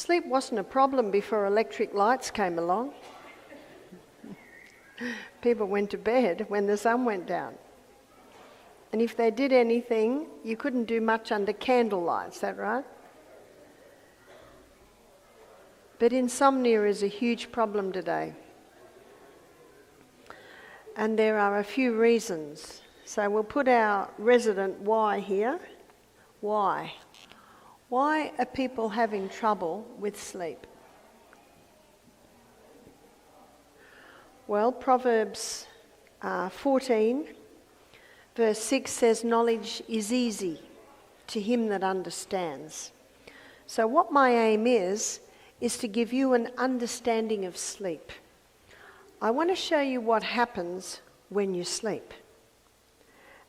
Sleep wasn't a problem before electric lights came along. People went to bed when the sun went down. And if they did anything, you couldn't do much under candlelight, is that right? But insomnia is a huge problem today. And there are a few reasons. So we'll put our resident why here. Why? Why are people having trouble with sleep? Well, Proverbs 14, verse 6 says, knowledge is easy to him that understands. So what my aim is to give you an understanding of sleep. I want to show you what happens when you sleep.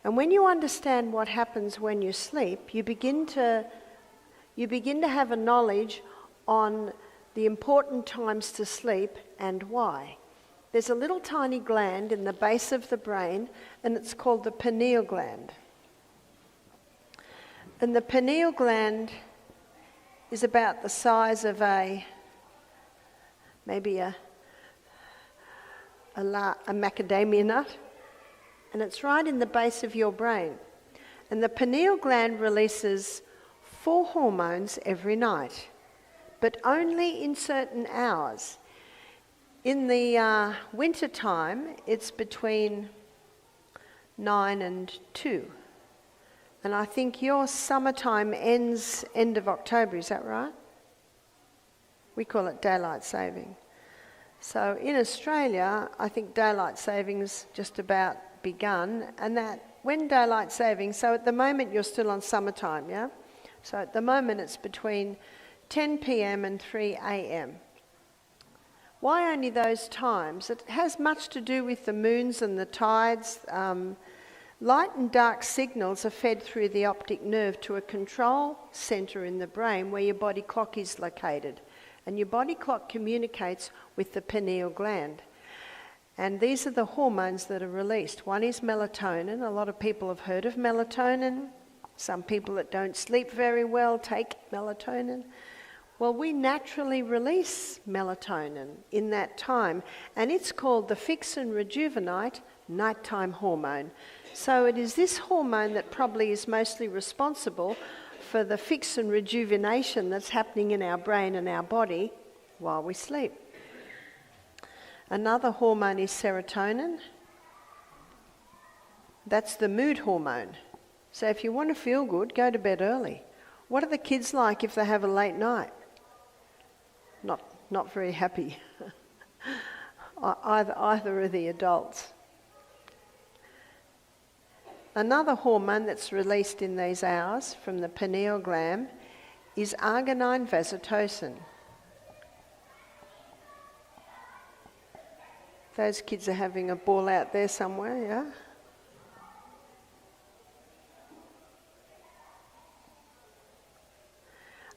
And when you understand what happens when you sleep, you begin to have a knowledge on the important times to sleep and why. There's a little tiny gland in the base of the brain, and it's called the pineal gland. And the pineal gland is about the size of maybe a macadamia nut, and it's right in the base of your brain. And the pineal gland releases 4 hormones every night, but only in certain hours. In the winter time, it's between 9 and 2. And I think your summertime ends end of October, is that right? We call it daylight saving. So in Australia, I think daylight saving's just about begun, and that when daylight saving, so at the moment you're still on summertime, yeah? So at the moment it's between 10 p.m. and 3 a.m. Why only those times? It has much to do with the moons and the tides. Light and dark signals are fed through the optic nerve to a control centre in the brain where your body clock is located. And your body clock communicates with the pineal gland. And these are the hormones that are released. One is melatonin. A lot of people have heard of melatonin. Some people that don't sleep very well take melatonin. Well, we naturally release melatonin in that time, and it's called the fix and rejuvenate nighttime hormone. So it is this hormone that probably is mostly responsible for the fix and rejuvenation that's happening in our brain and our body while we sleep. Another hormone is serotonin. That's the mood hormone. So if you want to feel good, go to bed early. What are the kids like if they have a late night? Not very happy. Either are the adults. Another hormone that's released in these hours from the pineal gland is arginine vasotocin. Those kids are having a ball out there somewhere, yeah?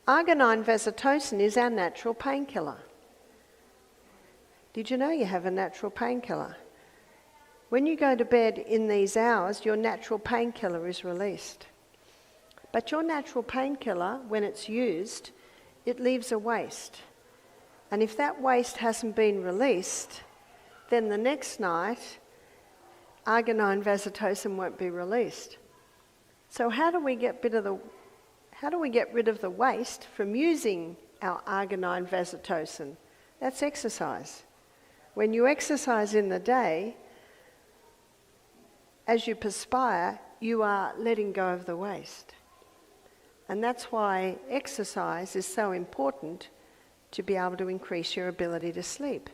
Arginine vasotocin is our natural painkiller. Did you know you have a natural painkiller? When you go to bed in these hours, your natural painkiller is released. But your natural painkiller, when it's used, it leaves a waste. And if that waste hasn't been released, then the next night, arginine vasotocin won't be released. So how do we get rid of the waste from using our arginine vasotocin? That's exercise. When you exercise in the day, as you perspire, you are letting go of the waste. And that's why exercise is so important to be able to increase your ability to sleep.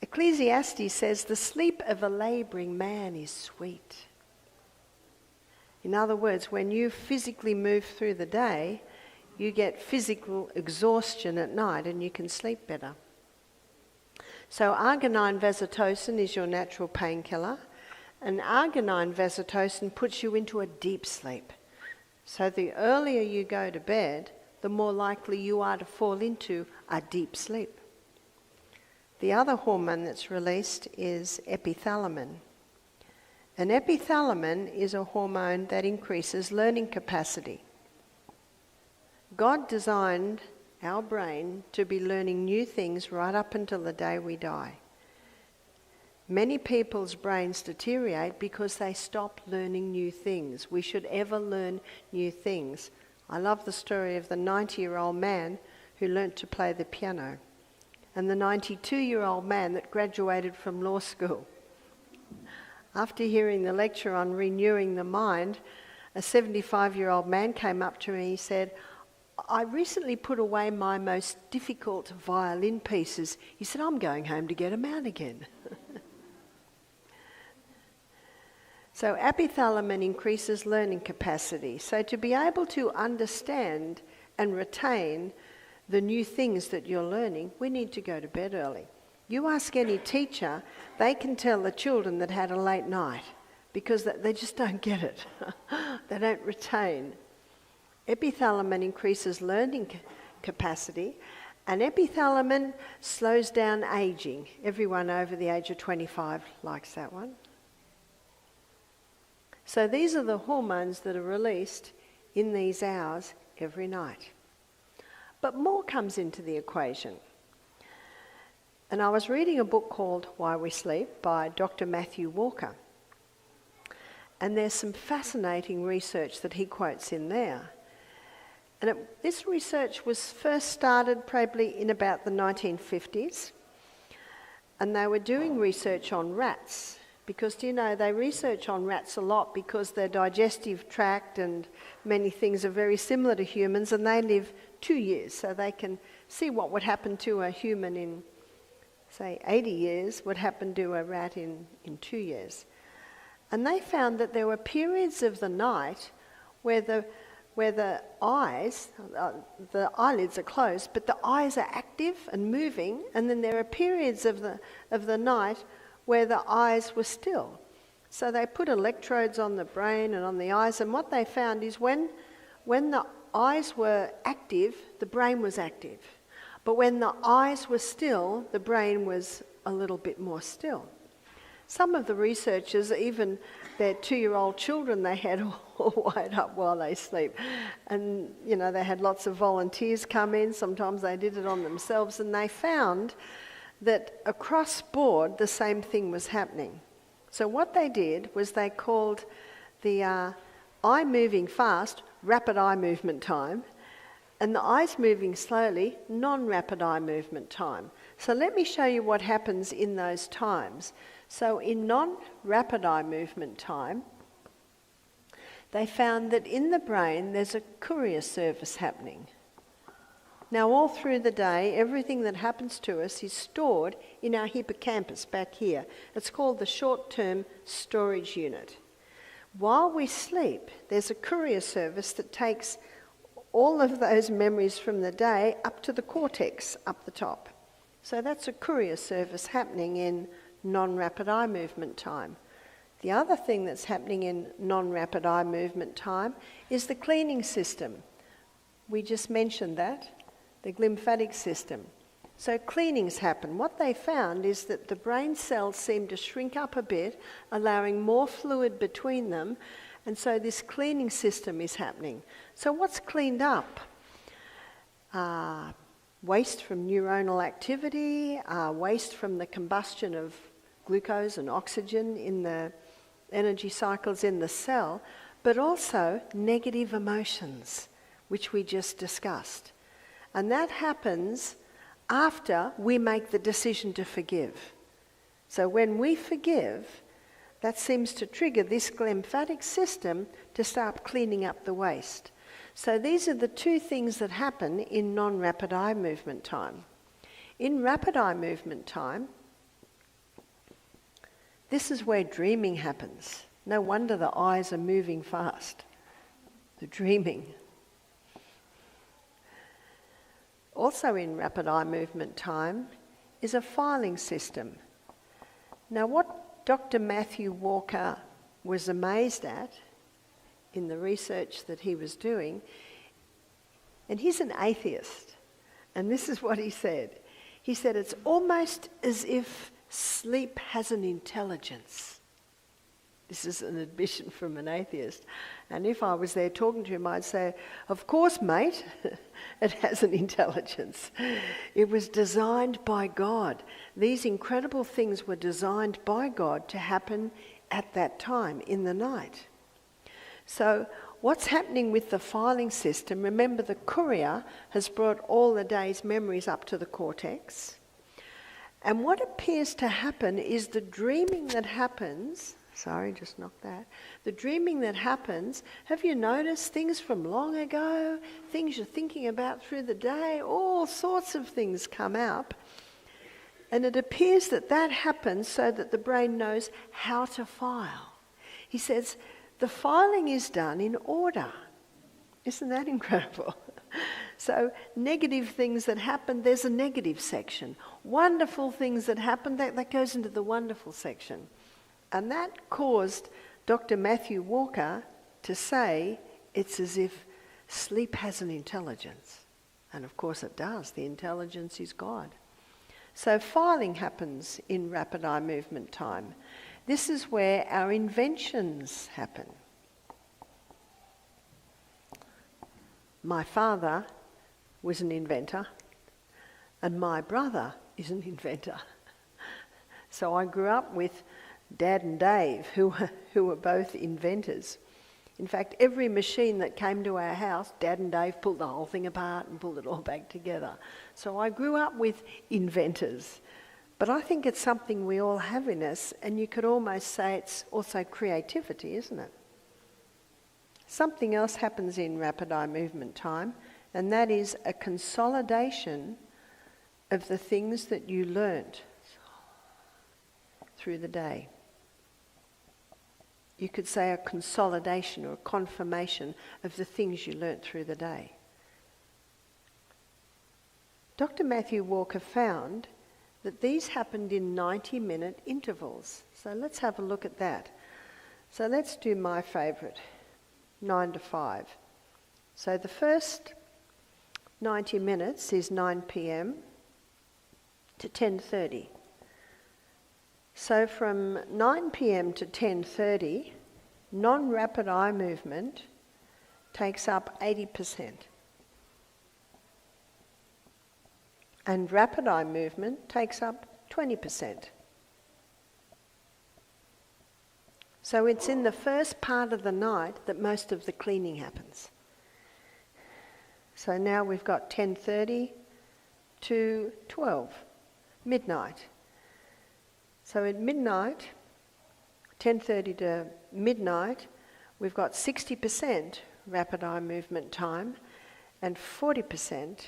Ecclesiastes says, the sleep of a labouring man is sweet. In other words, when you physically move through the day, you get physical exhaustion at night and you can sleep better. So arginine vasotocin is your natural painkiller, and arginine vasotocin puts you into a deep sleep. So the earlier you go to bed, the more likely you are to fall into a deep sleep. The other hormone that's released is epithalamin. And epithalamin is a hormone that increases learning capacity. God designed our brain, to be learning new things right up until the day we die. Many people's brains deteriorate because they stop learning new things. We should ever learn new things. I love the story of the 90-year-old man who learnt to play the piano, and the 92-year-old man that graduated from law school. After hearing the lecture on renewing the mind, a 75-year-old man came up to me and he said, "I recently put away my most difficult violin pieces." He said, "I'm going home to get them out again." So epithalamin increases learning capacity. So to be able to understand and retain the new things that you're learning, we need to go to bed early. You ask any teacher, they can tell the children that had a late night because they just don't get it. They don't retain. Epithalamin increases learning capacity, and epithalamin slows down aging. Everyone over the age of 25 likes that one. So these are the hormones that are released in these hours every night. But more comes into the equation. And I was reading a book called Why We Sleep by Dr. Matthew Walker. And there's some fascinating research that he quotes in there. And this research was first started probably in about the 1950s. And they were doing research on rats. Because, you know, they research on rats a lot because their digestive tract and many things are very similar to humans, and they live 2 years. So they can see what would happen to a human in, say, 80 years would happen to a rat in 2 years. And they found that there were periods of the night where the eyes, the eyelids are closed, but the eyes are active and moving, and then there are periods of the night where the eyes were still. So they put electrodes on the brain and on the eyes, and what they found is when the eyes were active, the brain was active. But when the eyes were still, the brain was a little bit more still. Some of the researchers, even their 2-year-old children, they had all wired up while they sleep. And, you know, they had lots of volunteers come in. Sometimes they did it on themselves, and they found that across board the same thing was happening. So what they did was they called the eye moving fast rapid eye movement time, and the eyes moving slowly non-rapid eye movement time. So let me show you what happens in those times. So in non-rapid eye movement time, they found that in the brain there's a courier service happening. Now, all through the day, everything that happens to us is stored in our hippocampus back here. It's called the short-term storage unit. While we sleep, there's a courier service that takes all of those memories from the day up to the cortex up the top. So that's a courier service happening in non-rapid eye movement time. The other thing that's happening in non-rapid eye movement time is the cleaning system. We just mentioned that. The lymphatic system. So cleanings happen. What they found is that the brain cells seem to shrink up a bit, allowing more fluid between them, and so this cleaning system is happening. So what's cleaned up? Waste from neuronal activity, waste from the combustion of glucose and oxygen in the energy cycles in the cell, but also negative emotions, which we just discussed. And that happens after we make the decision to forgive. So when we forgive, that seems to trigger this lymphatic system to start cleaning up the waste. So these are the two things that happen in non-rapid eye movement time. In rapid eye movement time, this is where dreaming happens. No wonder the eyes are moving fast. The dreaming. Also in rapid eye movement time is a filing system. Now what Dr. Matthew Walker was amazed at in the research that he was doing, and he's an atheist, and this is what he said. He said it's almost as if sleep has an intelligence. This is an admission from an atheist. And if I was there talking to him, I'd say, of course, mate, it has an intelligence. It was designed by God. These incredible things were designed by God to happen at that time, in the night. So what's happening with the filing system, remember the courier has brought all the day's memories up to the cortex. And what appears to happen is the dreaming that happens, the dreaming that happens, have you noticed things from long ago, things you're thinking about through the day, all sorts of things come up. And it appears that that happens so that the brain knows how to file. He says, the filing is done in order. Isn't that incredible? So negative things that happen, there's a negative section. Wonderful things that happen, that goes into the wonderful section. And that caused Dr. Matthew Walker to say it's as if sleep has an intelligence. And of course it does. The intelligence is God. So filing happens in rapid eye movement time. This is where our inventions happen. My father was an inventor, and my brother is an inventor. So I grew up with Dad and Dave, who were both inventors. In fact, every machine that came to our house, Dad and Dave pulled the whole thing apart and pulled it all back together. So I grew up with inventors. But I think it's something we all have in us, and you could almost say it's also creativity, isn't it? Something else happens in rapid eye movement time, and that is a consolidation of the things that you learnt through the day. You could say a consolidation or a confirmation of the things you learnt through the day. Dr. Matthew Walker found that these happened in 90-minute intervals. So let's have a look at that. So let's do my favourite, 9 to 5. So the first 90 minutes is 9 p.m. to 10:30. So from 9 p.m. to 10:30, non-rapid eye movement takes up 80%. And rapid eye movement takes up 20%. So it's in the first part of the night that most of the cleaning happens. So now we've got 10:30 to 12, midnight. So at midnight, 10:30 to midnight, we've got 60% rapid eye movement time and 40%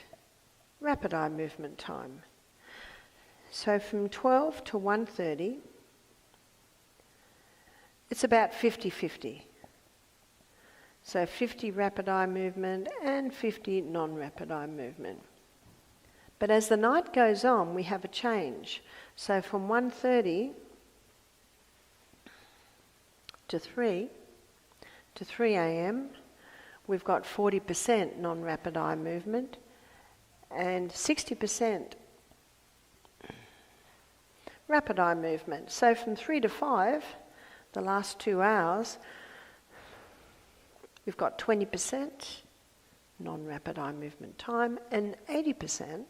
rapid eye movement time. So from 12 to 1:30, it's about 50-50. So 50 rapid eye movement and 50 non-rapid eye movement. But as the night goes on, we have a change. So from 1:30 to 3 a.m., we've got 40% non-rapid eye movement and 60% rapid eye movement. So from 3 to 5, the last 2 hours, we've got 20% non-rapid eye movement time and 80%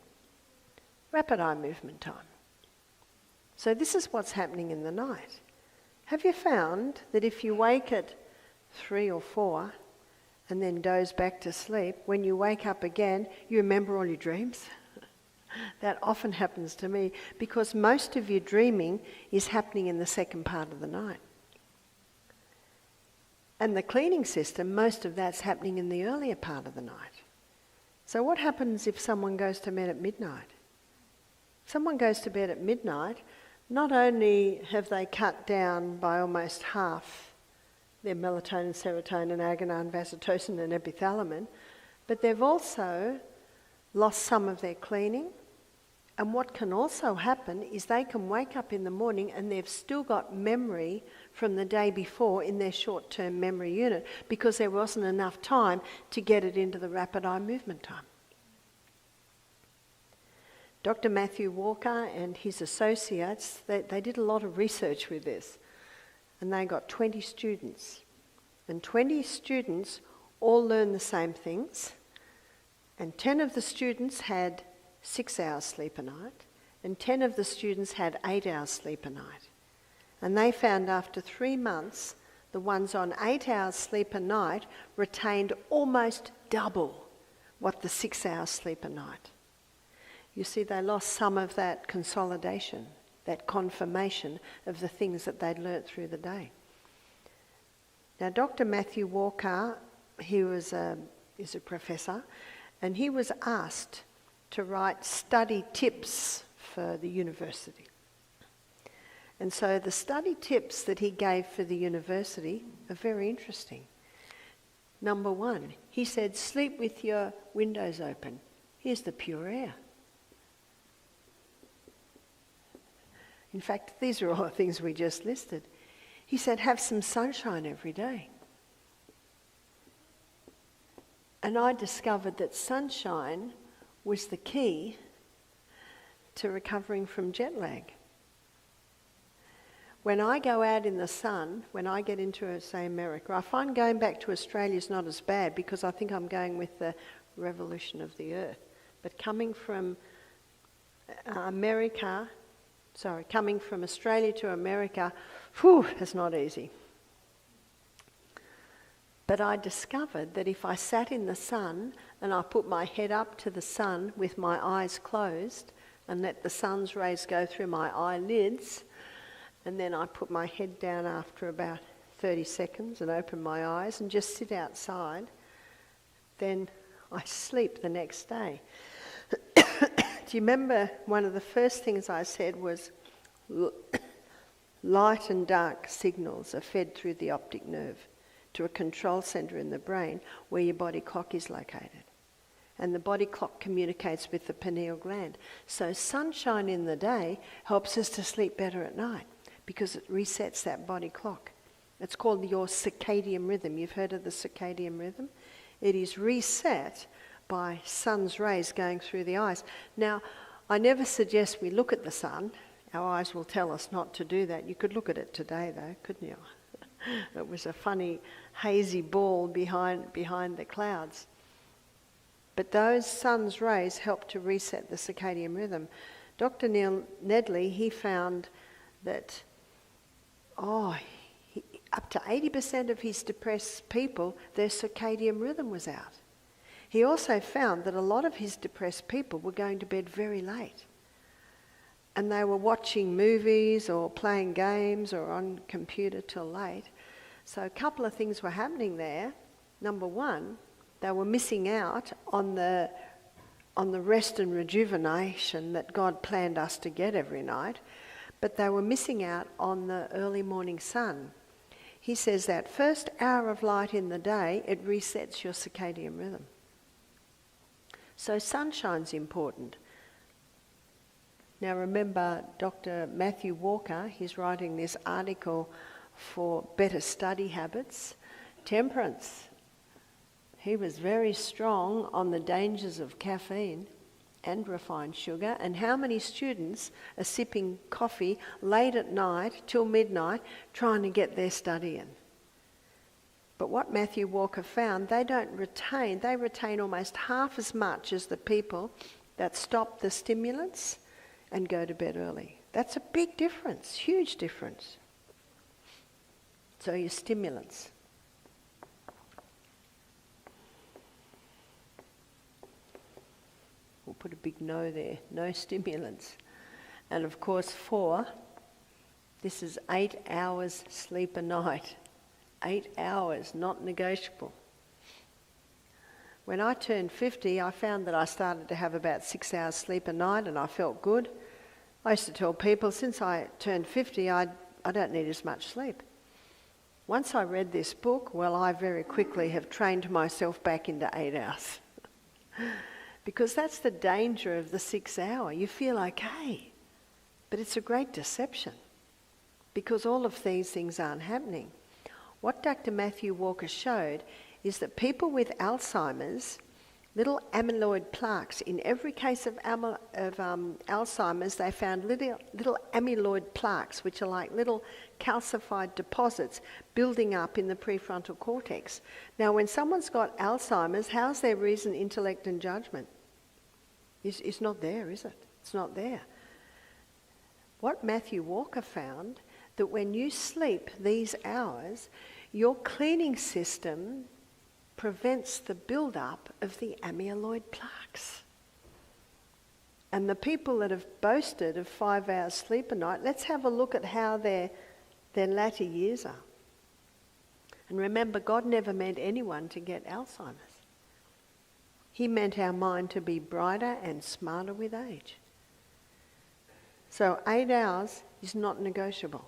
rapid eye movement time. So this is what's happening in the night. Have you found that if you wake at 3 or 4 and then doze back to sleep, when you wake up again, you remember all your dreams? That often happens to me because most of your dreaming is happening in the second part of the night. And the cleaning system, most of that's happening in the earlier part of the night. So what happens if someone goes to bed at midnight? Someone goes to bed at midnight, not only have they cut down by almost half their melatonin, serotonin, agonine, vasotocin and epithalamin, but they've also lost some of their cleaning. And what can also happen is they can wake up in the morning and they've still got memory from the day before in their short-term memory unit because there wasn't enough time to get it into the rapid eye movement time. Dr. Matthew Walker and his associates, they did a lot of research with this. and they got 20 students. And 20 students all learned the same things, and 10 of the students had 6 hours sleep a night, and 10 of the students had 8 hours sleep a night. And they found after 3 months, the ones on 8 hours sleep a night retained almost double what the 6 hours sleep a night. You see, they lost some of that consolidation, that confirmation of the things that they'd learnt through the day. Now, Dr. Matthew Walker, is a professor, and he was asked to write study tips for the university. And so the study tips that he gave for the university are very interesting. Number 1, he said, sleep with your windows open. Here's the pure air. In fact, these are all the things we just listed. He said, have some sunshine every day. And I discovered that sunshine was the key to recovering from jet lag. When I go out in the sun, when I get into, say, America, I find going back to Australia is not as bad because I think I'm going with the revolution of the earth. But coming from coming from Australia to America, it's not easy. But I discovered that if I sat in the sun and I put my head up to the sun with my eyes closed and let the sun's rays go through my eyelids, and then I put my head down after about 30 seconds and open my eyes and just sit outside, then I sleep the next day. Do you remember one of the first things I said was light and dark signals are fed through the optic nerve to a control centre in the brain where your body clock is located. And the body clock communicates with the pineal gland. So sunshine in the day helps us to sleep better at night because it resets that body clock. It's called your circadian rhythm. You've heard of the circadian rhythm? It is reset by sun's rays going through the eyes. Now, I never suggest we look at the sun. Our eyes will tell us not to do that. You could look at it today, though, couldn't you? It was a funny, hazy ball behind the clouds. But those sun's rays help to reset the circadian rhythm. Dr. Neil Nedley, he found that up to 80% of his depressed people, their circadian rhythm was out. He also found that a lot of his depressed people were going to bed very late. And they were watching movies or playing games or on computer till late. So a couple of things were happening there. Number 1, they were missing out on the rest and rejuvenation that God planned us to get every night, but they were missing out on the early morning sun. He says that first hour of light in the day, it resets your circadian rhythm. So sunshine's important. Now remember, Dr. Matthew Walker, he's writing this article for better study habits. Temperance. He was very strong on the dangers of caffeine and refined sugar, and how many students are sipping coffee late at night till midnight trying to get their study in. But what Matthew Walker found, they retain almost half as much as the people that stop the stimulants and go to bed early. That's a big difference, huge difference. So your stimulants. We'll put a big no there, no stimulants. And of course 4, this is 8 hours sleep a night. 8 hours, not negotiable. When I turned 50, I found that I started to have about 6 hours sleep a night and I felt good. I used to tell people, since I turned 50, I don't need as much sleep. Once I read this book, I very quickly have trained myself back into 8 hours. Because that's the danger of the 6 hour. You feel okay, but it's a great deception because all of these things aren't happening. What Dr. Matthew Walker showed is that people with Alzheimer's little amyloid plaques. In every case of Alzheimer's, they found little amyloid plaques, which are like little calcified deposits building up in the prefrontal cortex. Now, when someone's got Alzheimer's, how's their reason, intellect and judgment? It's not there, is it? It's not there. What Matthew Walker found, that when you sleep these hours, your cleaning system prevents the build-up of the amyloid plaques. And the people that have boasted of 5 hours sleep a night, let's have a look at how their latter years are. And remember, God never meant anyone to get Alzheimer's. He meant our mind to be brighter and smarter with age. So 8 hours is not negotiable.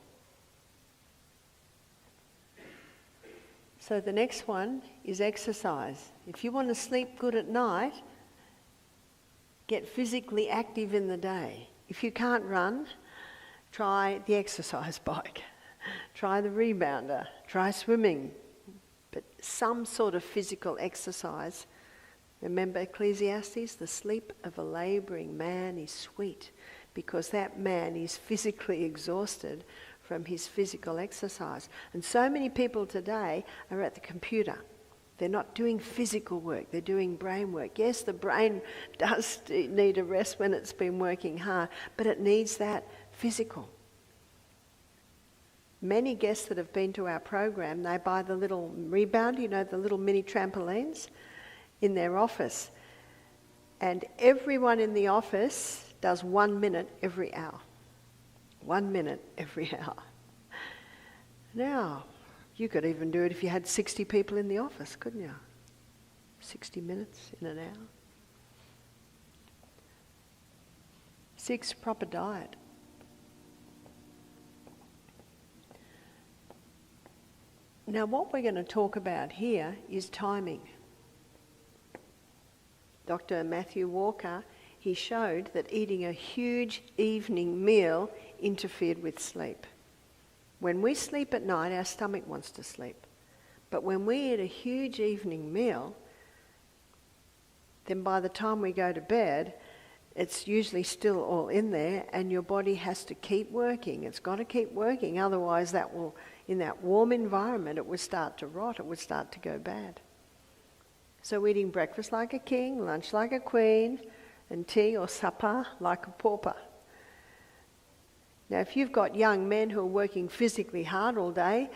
So the next one is exercise. If you want to sleep good at night, get physically active in the day. If you can't run, try the exercise bike. Try the rebounder. Try swimming. But some sort of physical exercise. Remember Ecclesiastes? The sleep of a labouring man is sweet, because that man is physically exhausted from his physical exercise. And so many people today are at the computer. They're not doing physical work, they're doing brain work. Yes, the brain does need a rest when it's been working hard, but it needs that physical. Many guests that have been to our program, they buy the little rebound, the little mini trampolines in their office. And everyone in the office does 1 minute every hour. 1 minute every hour. Now, you could even do it if you had 60 people in the office, couldn't you? 60 minutes in an hour. 6, proper diet. Now, what we're going to talk about here is timing. Dr. Matthew Walker, he showed that eating a huge evening meal interfered with sleep. When we sleep at night, our stomach wants to sleep. But when we eat a huge evening meal, then by the time we go to bed, it's usually still all in there, and your body has to keep working. It's got to keep working, otherwise that will, in that warm environment, it would start to rot, it would start to go bad. So eating breakfast like a king, lunch like a queen, and tea or supper like a pauper. Now, if you've got young men who are working physically hard all day,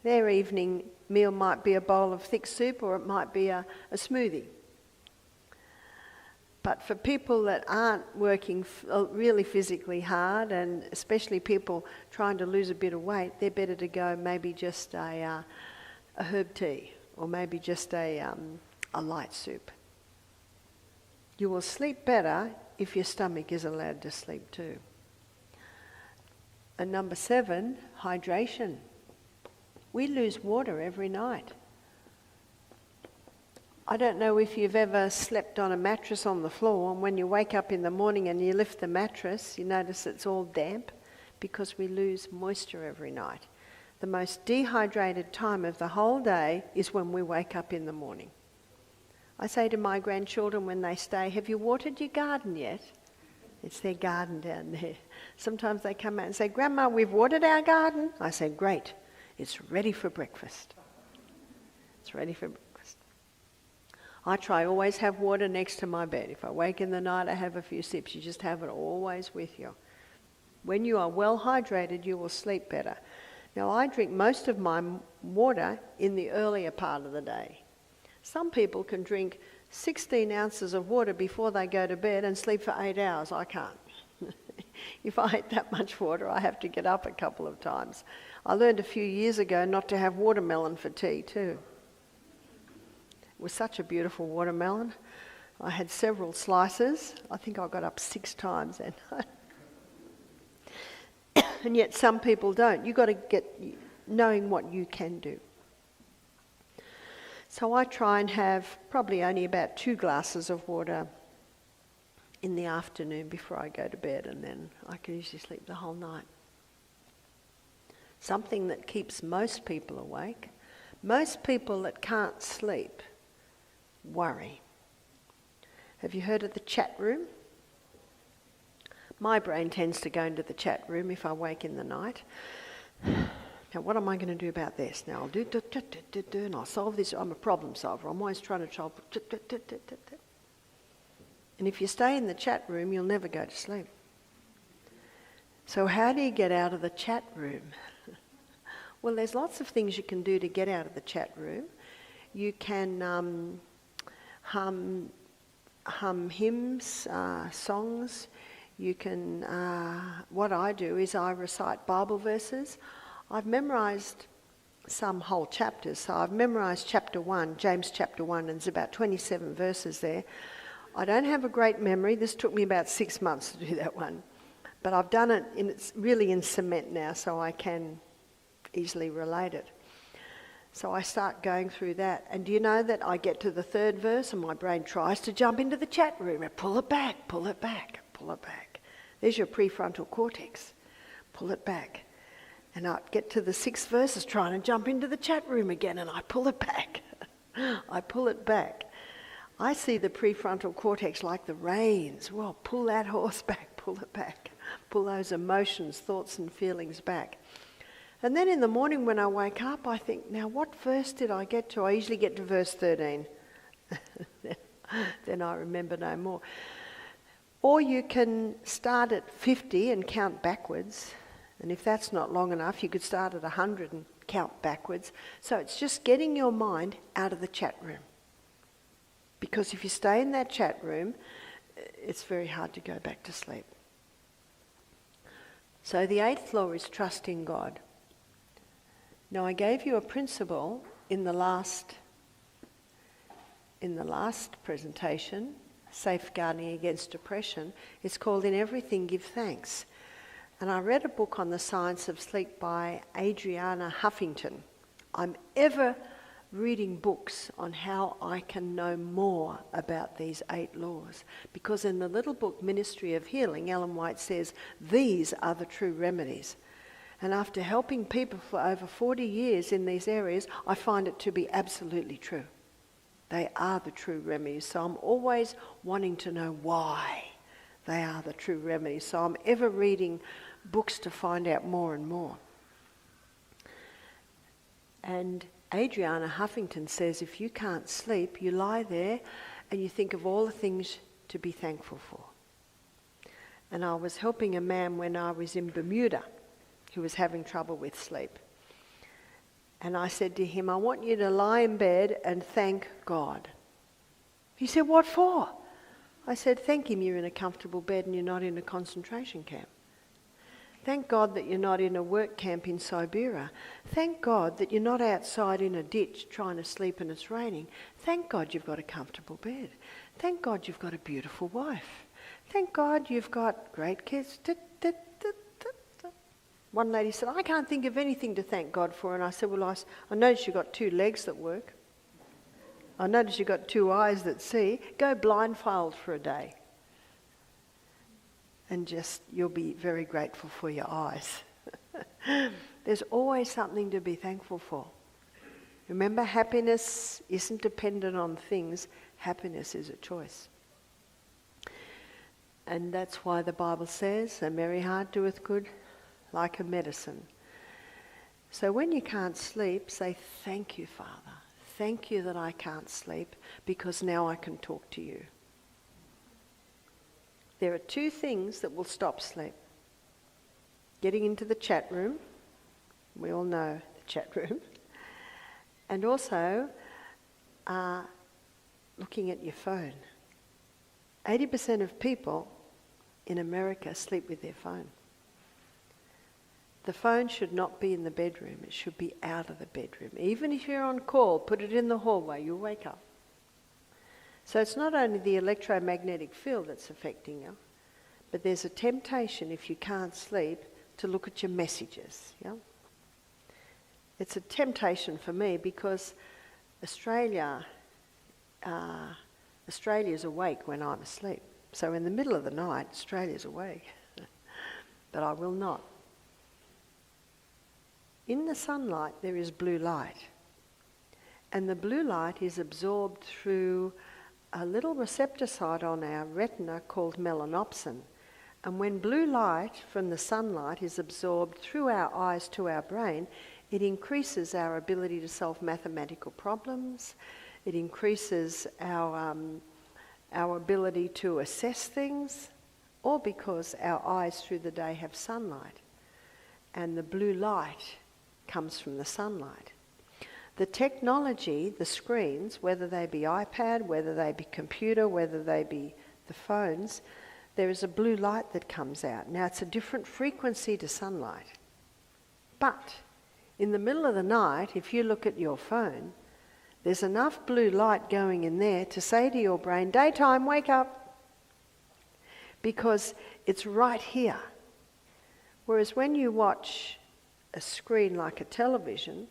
their evening meal might be a bowl of thick soup, or it might be a smoothie. But for people that aren't working really physically hard, and especially people trying to lose a bit of weight, they're better to go maybe just a herb tea, or maybe just a light soup. You will sleep better if your stomach is allowed to sleep too. And number 7, hydration. We lose water every night. I don't know if you've ever slept on a mattress on the floor, and when you wake up in the morning and you lift the mattress, you notice it's all damp, because we lose moisture every night. The most dehydrated time of the whole day is when we wake up in the morning. I say to my grandchildren when they stay, have you watered your garden yet? It's their garden down there. Sometimes they come out and say, Grandma, we've watered our garden. I say, great, it's ready for breakfast. It's ready for breakfast. I try always have water next to my bed. If I wake in the night, I have a few sips. You just have it always with you. When you are well hydrated, you will sleep better. Now, I drink most of my water in the earlier part of the day. Some people can drink 16 ounces of water before they go to bed and sleep for 8 hours. I can't. If I eat that much water, I have to get up a couple of times. I learned a few years ago not to have watermelon for tea too. It was such a beautiful watermelon. I had several slices. I think I got up 6 times that night. And yet some people don't. You've got to get knowing what you can do. So I try and have probably only about 2 glasses of water in the afternoon before I go to bed, and then I can usually sleep the whole night. Something that keeps most people awake. Most people that can't sleep worry. Have you heard of the chat room? My brain tends to go into the chat room if I wake in the night. Now, what am I going to do about this? Now, I'll do, and I'll solve this. I'm a problem solver. I'm always trying to solve. And if you stay in the chat room, you'll never go to sleep. So how do you get out of the chat room? Well, there's lots of things you can do to get out of the chat room. You can hum hymns, songs. You can, what I do is I recite Bible verses. I've memorised some whole chapters. So I've memorised chapter 1, James chapter 1, and there's about 27 verses there. I don't have a great memory. This took me about 6 months to do that one. But I've done it, it's really in cement now, so I can easily relate it. So I start going through that. And do you know that I get to the 3rd verse and my brain tries to jump into the chat room and pull it back, pull it back, pull it back. There's your prefrontal cortex. Pull it back. And I get to the 6th verse, trying to jump into the chat room again, and I pull it back. I pull it back. I see the prefrontal cortex like the reins. Well, pull that horse back, pull it back. Pull those emotions, thoughts and feelings back. And then in the morning when I wake up, I think, now what verse did I get to? I usually get to verse 13. Then I remember no more. Or you can start at 50 and count backwards. And if that's not long enough, you could start at 100 and count backwards. So it's just getting your mind out of the chat room. Because if you stay in that chat room, it's very hard to go back to sleep. So the 8th law is trust in God. Now I gave you a principle in the last presentation, safeguarding against depression. It's called In Everything Give Thanks. And I read a book on the science of sleep by Adriana Huffington. I'm ever reading books on how I can know more about these 8 laws. Because in the little book, Ministry of Healing, Ellen White says, these are the true remedies. And after helping people for over 40 years in these areas, I find it to be absolutely true. They are the true remedies. So I'm always wanting to know why they are the true remedies. So I'm ever reading books to find out more and more. And Adriana Huffington says if you can't sleep, you lie there and you think of all the things to be thankful for. And I was helping a man when I was in Bermuda who was having trouble with sleep. And I said to him, I want you to lie in bed and thank God. He said, what for? I said, thank him you're in a comfortable bed and you're not in a concentration camp. Thank God that you're not in a work camp in Siberia. Thank God that you're not outside in a ditch trying to sleep and it's raining. Thank God you've got a comfortable bed. Thank God you've got a beautiful wife. Thank God you've got great kids. One lady said, I can't think of anything to thank God for. And I said, well, I noticed you've got 2 legs that work. I noticed you've got 2 eyes that see. Go blindfold for a day. And just, you'll be very grateful for your eyes. There's always something to be thankful for. Remember, happiness isn't dependent on things. Happiness is a choice. And that's why the Bible says, a merry heart doeth good like a medicine. So when you can't sleep, say, thank you, Father. Thank you that I can't sleep because now I can talk to you. There are 2 things that will stop sleep. Getting into the chat room. We all know the chat room. And also looking at your phone. 80% of people in America sleep with their phone. The phone should not be in the bedroom. It should be out of the bedroom. Even if you're on call, put it in the hallway. You'll wake up. So it's not only the electromagnetic field that's affecting you, but there's a temptation if you can't sleep to look at your messages. Yeah? It's a temptation for me because Australia's awake when I'm asleep. So in the middle of the night, Australia's awake. But I will not. In the sunlight, there is blue light. And the blue light is absorbed through a little receptor site on our retina called melanopsin. And when blue light from the sunlight is absorbed through our eyes to our brain, it increases our ability to solve mathematical problems. It increases our ability to assess things, all because our eyes through the day have sunlight. And the blue light comes from the sunlight. The technology, the screens, whether they be iPad, whether they be computer, whether they be the phones, there is a blue light that comes out. Now, it's a different frequency to sunlight. But in the middle of the night, if you look at your phone, there's enough blue light going in there to say to your brain, daytime, wake up. Because it's right here. Whereas when you watch a screen like a television,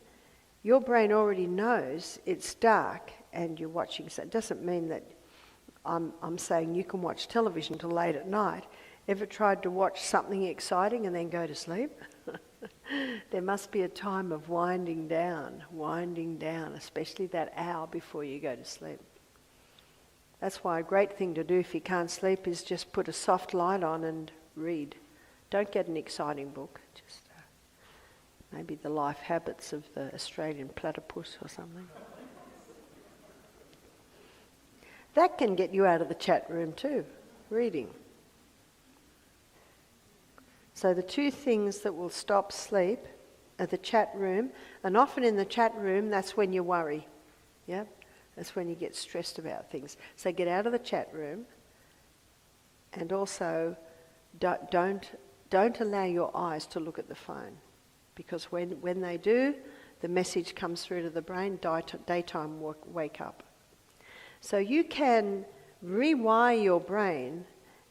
your brain already knows it's dark and you're watching. So it doesn't mean that I'm saying you can watch television till late at night. Ever tried to watch something exciting and then go to sleep? There must be a time of winding down, especially that hour before you go to sleep. That's why a great thing to do if you can't sleep is just put a soft light on and read. Don't get an exciting book, just maybe The Life Habits of the Australian Platypus or something. That can get you out of the chat room too, reading. So the two things that will stop sleep are the chat room, and often in the chat room, that's when you worry. Yeah? That's when you get stressed about things. So get out of the chat room, and also don't allow your eyes to look at the phone, because when they do, the message comes through to the brain, daytime, wake up. So you can rewire your brain,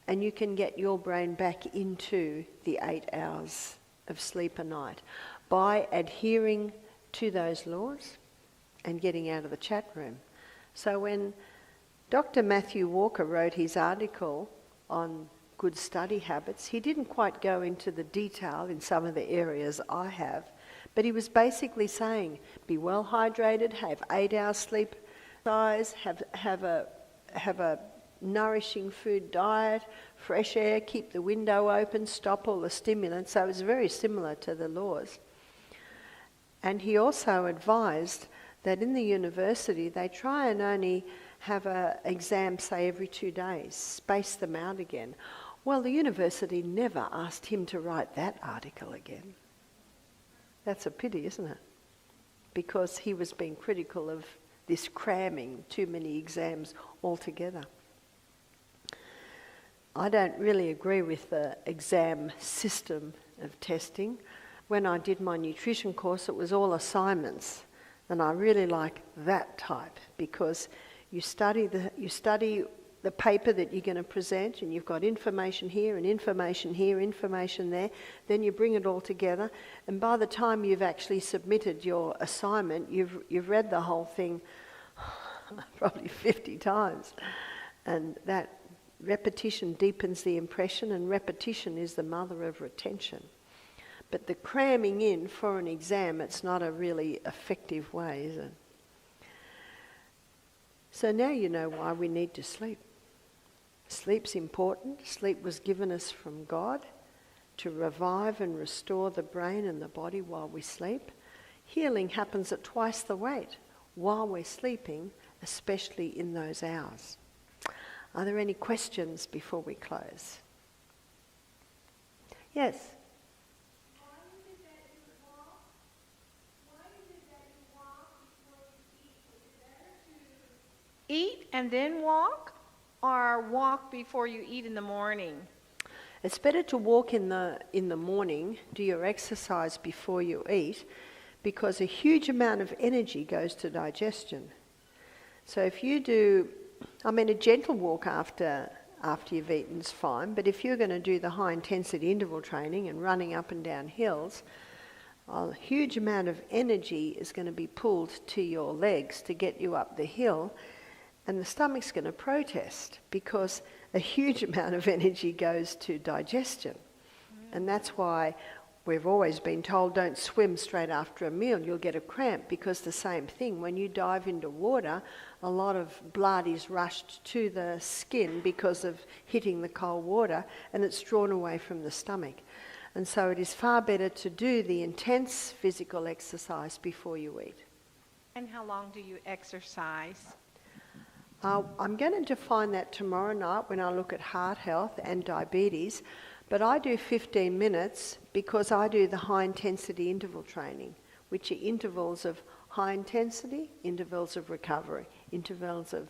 and you can get your brain back into the 8 hours of sleep a night by adhering to those laws and getting out of the chat room. So when Dr. Matthew Walker wrote his article on good study habits, he didn't quite go into the detail in some of the areas I have, but he was basically saying, be well hydrated, have 8 hours sleep, have a nourishing food diet, fresh air, keep the window open, stop all the stimulants. So it was very similar to the laws. And he also advised that in the university they try and only have an exam, say, every 2 days, space them out again. Well, the university never asked him to write that article again. That's a pity, isn't it? Because he was being critical of this cramming too many exams altogether. I don't really agree with the exam system of testing. When I did my nutrition course, it was all assignments, and I really like that type because you study the paper that you're going to present, and you've got information here and information here, information there. Then you bring it all together, and by the time you've actually submitted your assignment, you've read the whole thing probably 50 times, and that repetition deepens the impression, and repetition is the mother of retention. But the cramming in for an exam, it's not a really effective way, is it? So now you know why we need to sleep. Sleep's important. Sleep was given us from God to revive and restore the brain and the body while we sleep. Healing happens at twice the rate while we're sleeping, especially in those hours. Are there any questions before we close? Yes? Why is it that you walk before you eat? Is it better to eat and then walk, or walk before you eat in the morning? It's better to walk in the morning, do your exercise before you eat, because a huge amount of energy goes to digestion. So if you do, a gentle walk after you've eaten is fine, but if you're going to do the high intensity interval training and running up and down hills, a huge amount of energy is going to be pulled to your legs to get you up the hill, and the stomach's going to protest because a huge amount of energy goes to digestion. And that's why we've always been told don't swim straight after a meal, you'll get a cramp, because the same thing, when you dive into water, a lot of blood is rushed to the skin because of hitting the cold water, and it's drawn away from the stomach. And so it is far better to do the intense physical exercise before you eat. And how long do you exercise? I'm going to define that tomorrow night when I look at heart health and diabetes. But I do 15 minutes because I do the high intensity interval training, which are intervals of high intensity, intervals of recovery, intervals of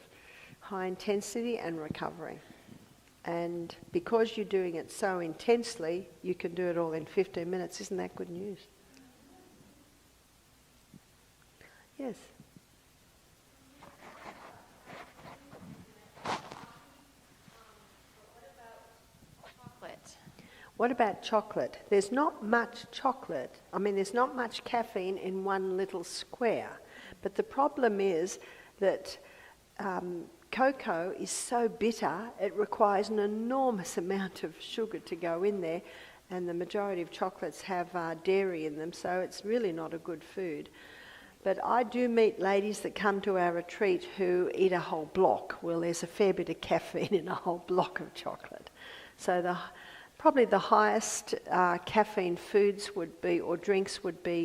high intensity and recovery. And because you're doing it so intensely, you can do it all in 15 minutes. Isn't that good news? Yes. What about chocolate? There's not much chocolate. I mean, there's not much caffeine in one little square. But the problem is that cocoa is so bitter, it requires an enormous amount of sugar to go in there. And the majority of chocolates have dairy in them, so it's really not a good food. But I do meet ladies that come to our retreat who eat a whole block. Well, there's a fair bit of caffeine in a whole block of chocolate. So probably the highest caffeine foods would be, or drinks would be,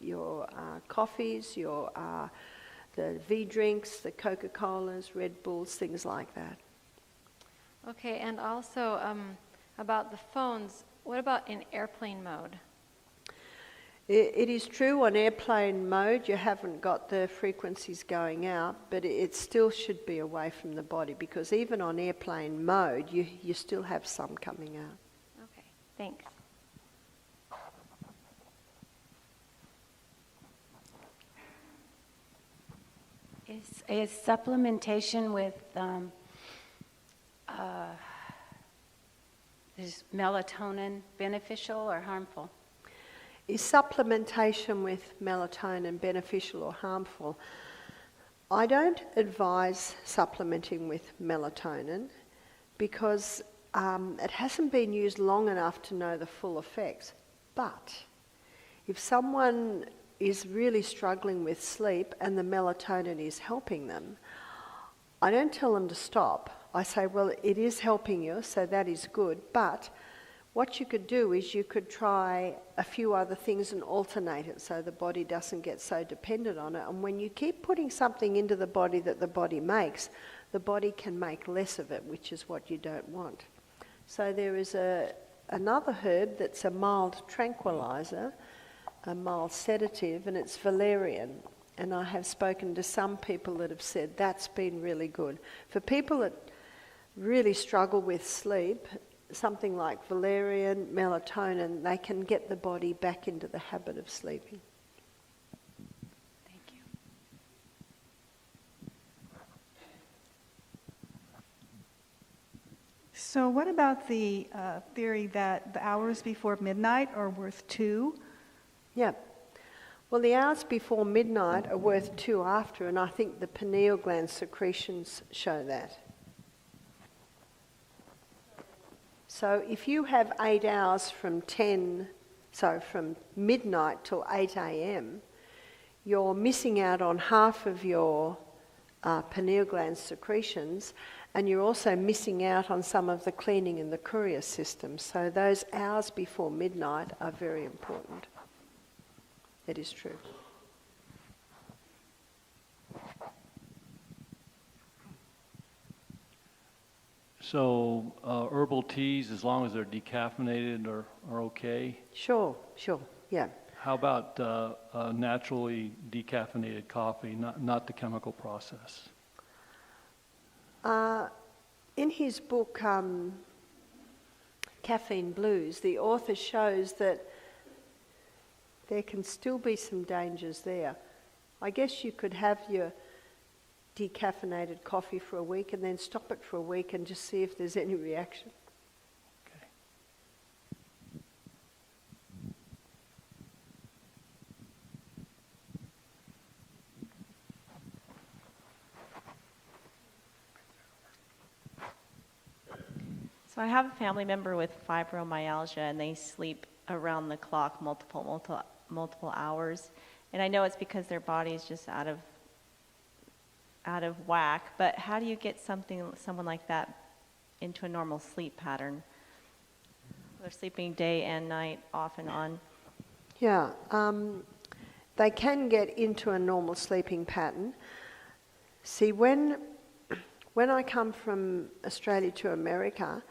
your coffees, the V drinks, the Coca-Colas, Red Bulls, things like that. Okay, and also about the phones, what about in airplane mode? It is true on airplane mode you haven't got the frequencies going out, but it still should be away from the body, because even on airplane mode you still have some coming out. Okay, thanks. Is supplementation with is melatonin beneficial or harmful? Is supplementation with melatonin beneficial or harmful? I don't advise supplementing with melatonin because it hasn't been used long enough to know the full effects. But if someone is really struggling with sleep and the melatonin is helping them, I don't tell them to stop. I say, well, it is helping you, so that is good, but what you could do is you could try a few other things and alternate it so the body doesn't get so dependent on it. And when you keep putting something into the body that the body makes, the body can make less of it, which is what you don't want. So there is another herb that's a mild tranquilizer, a mild sedative, and it's valerian. And I have spoken to some people that have said that's been really good. For people that really struggle with sleep, something like valerian, melatonin, they can get the body back into the habit of sleeping. Thank you. So what about the theory that the hours before midnight are worth 2? Yeah. Well, the hours before midnight are worth 2 after, and I think the pineal gland secretions show that. So if you have 8 hours from midnight till 8 a.m., you're missing out on half of your pineal gland secretions, and you're also missing out on some of the cleaning in the courier system. So those hours before midnight are very important. It is true. So herbal teas, as long as they're decaffeinated, are okay? Sure, yeah. How about naturally decaffeinated coffee, not the chemical process? In his book, Caffeine Blues, the author shows that there can still be some dangers there. I guess you could have your decaffeinated coffee for a week and then stop it for a week and just see if there's any reaction. Okay. So I have a family member with fibromyalgia, and they sleep around the clock, multiple hours. And I know it's because their body is just out of whack, but how do you get someone like that into a normal sleep pattern? They're sleeping day and night, off and on. Yeah, they can get into a normal sleeping pattern. See, when I come from Australia to America,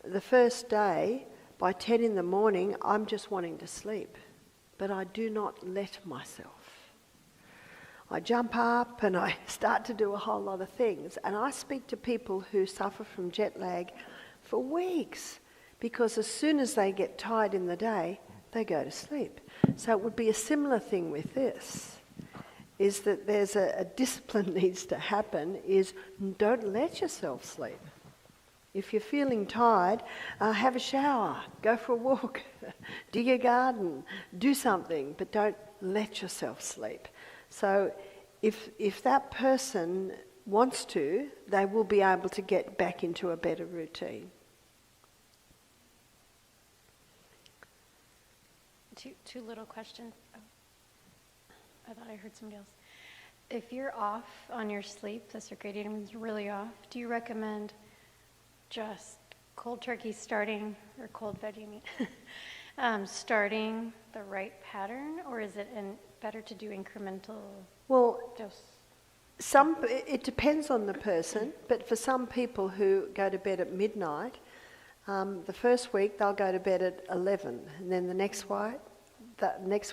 the first day, by 10 in the morning, I'm just wanting to sleep, but I do not let myself. I jump up and I start to do a whole lot of things, and I speak to people who suffer from jet lag for weeks, because as soon as they get tired in the day, they go to sleep. So it would be a similar thing with this, is that there's a discipline needs to happen, is don't let yourself sleep. If you're feeling tired, have a shower, go for a walk, dig a garden, do something, but don't let yourself sleep. So if that person wants to, they will be able to get back into a better routine. Two little questions. Oh, I thought I heard somebody else. If you're off on your sleep, the circadian is really off, do you recommend just cold turkey starting, or cold veg you mean, starting the right pattern, or is it better to do incremental dose? It depends on the person, but for some people who go to bed at midnight, the first week they'll go to bed at 11, and then the next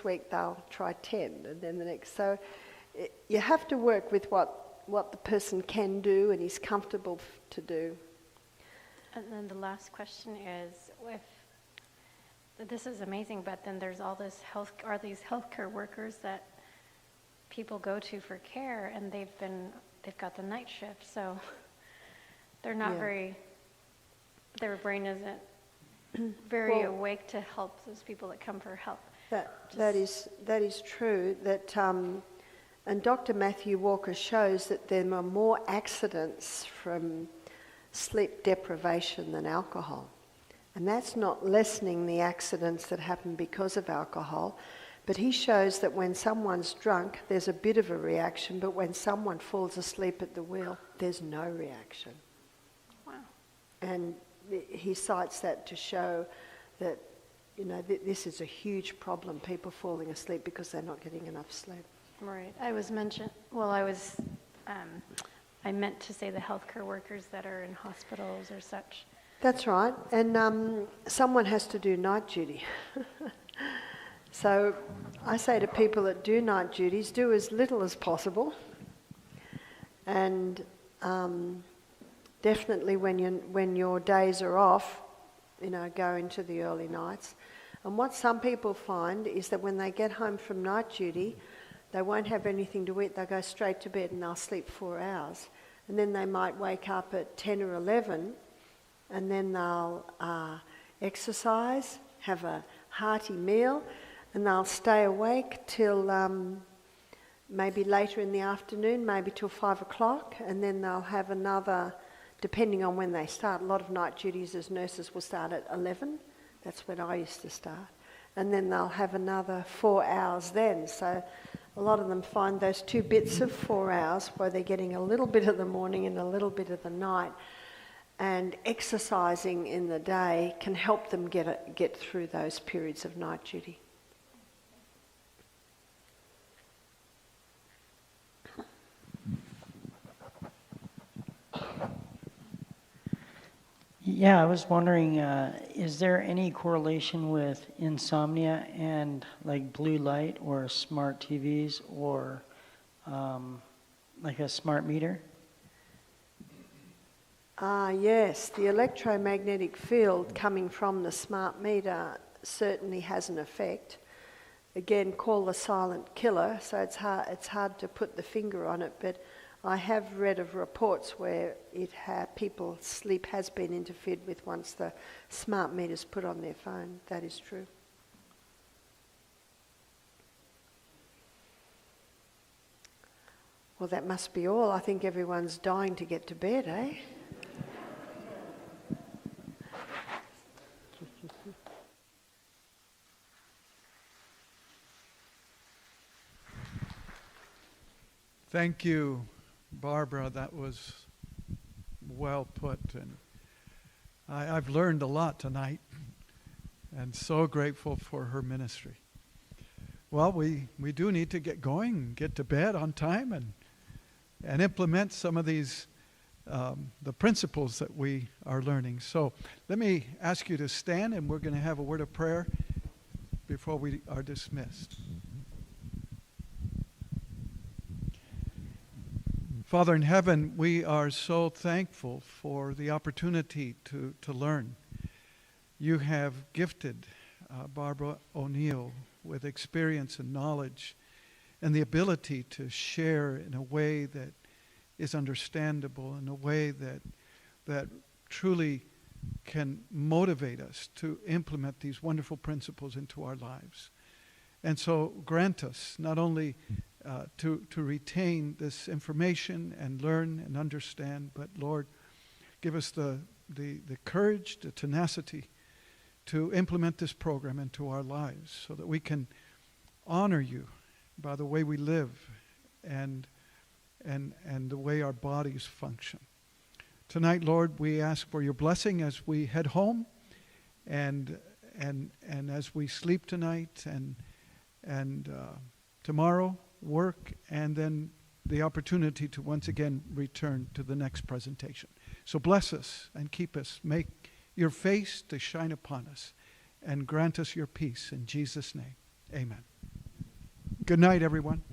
week they'll try 10, and then the next. So you have to work with what the person can do and is comfortable to do. And then the last question is, this is amazing, but then there's all these healthcare workers that people go to for care, and they've got the night shift, so they're not their brain isn't very awake to help those people that come for help. That is true. That and Dr. Matthew Walker shows that there are more accidents from sleep deprivation than alcohol. And that's not lessening the accidents that happen because of alcohol, but he shows that when someone's drunk, there's a bit of a reaction, but when someone falls asleep at the wheel, there's no reaction. Wow. And he cites that to show that, this is a huge problem, people falling asleep because they're not getting enough sleep. Right. I meant to say the healthcare workers that are in hospitals or such. That's right. And someone has to do night duty. So I say to people that do night duties, do as little as possible. And definitely when your days are off, go into the early nights. And what some people find is that when they get home from night duty, they won't have anything to eat. They'll go straight to bed and they'll sleep 4 hours. And then they might wake up at 10 or 11, and then they'll exercise, have a hearty meal, and they'll stay awake till maybe later in the afternoon, maybe till 5 o'clock, and then they'll have another, depending on when they start. A lot of night duties as nurses will start at 11. That's when I used to start. And then they'll have another 4 hours then. So a lot of them find those 2 bits of 4 hours where they're getting a little bit of the morning and a little bit of the night. And exercising in the day can help them get through those periods of night duty. Yeah, I was wondering, is there any correlation with insomnia and like blue light or smart TVs or like a smart meter? Yes, the electromagnetic field coming from the smart meter certainly has an effect. Again, called the silent killer, so it's hard to put the finger on it, but I have read of reports where people's sleep has been interfered with once the smart meter's put on their phone. That is true. Well, that must be all. I think everyone's dying to get to bed, eh? Thank you, Barbara. That was well put. And I've learned a lot tonight, and so grateful for her ministry. Well, we do need to get going, get to bed on time, and implement some of these, the principles that we are learning. So let me ask you to stand, and we're going to have a word of prayer before we are dismissed. Father in heaven, we are so thankful for the opportunity to learn. You have gifted Barbara O'Neill with experience and knowledge and the ability to share in a way that is understandable, in a way that truly can motivate us to implement these wonderful principles into our lives. And so grant us not only to retain this information and learn and understand, but Lord, give us the courage, the tenacity to implement this program into our lives so that we can honor you by the way we live and the way our bodies function. Tonight, Lord, we ask for your blessing as we head home and as we sleep tonight and tomorrow work, and then the opportunity to once again return to the next presentation. So bless us and keep us. Make your face to shine upon us and grant us your peace in Jesus' name. Amen. Good night, everyone.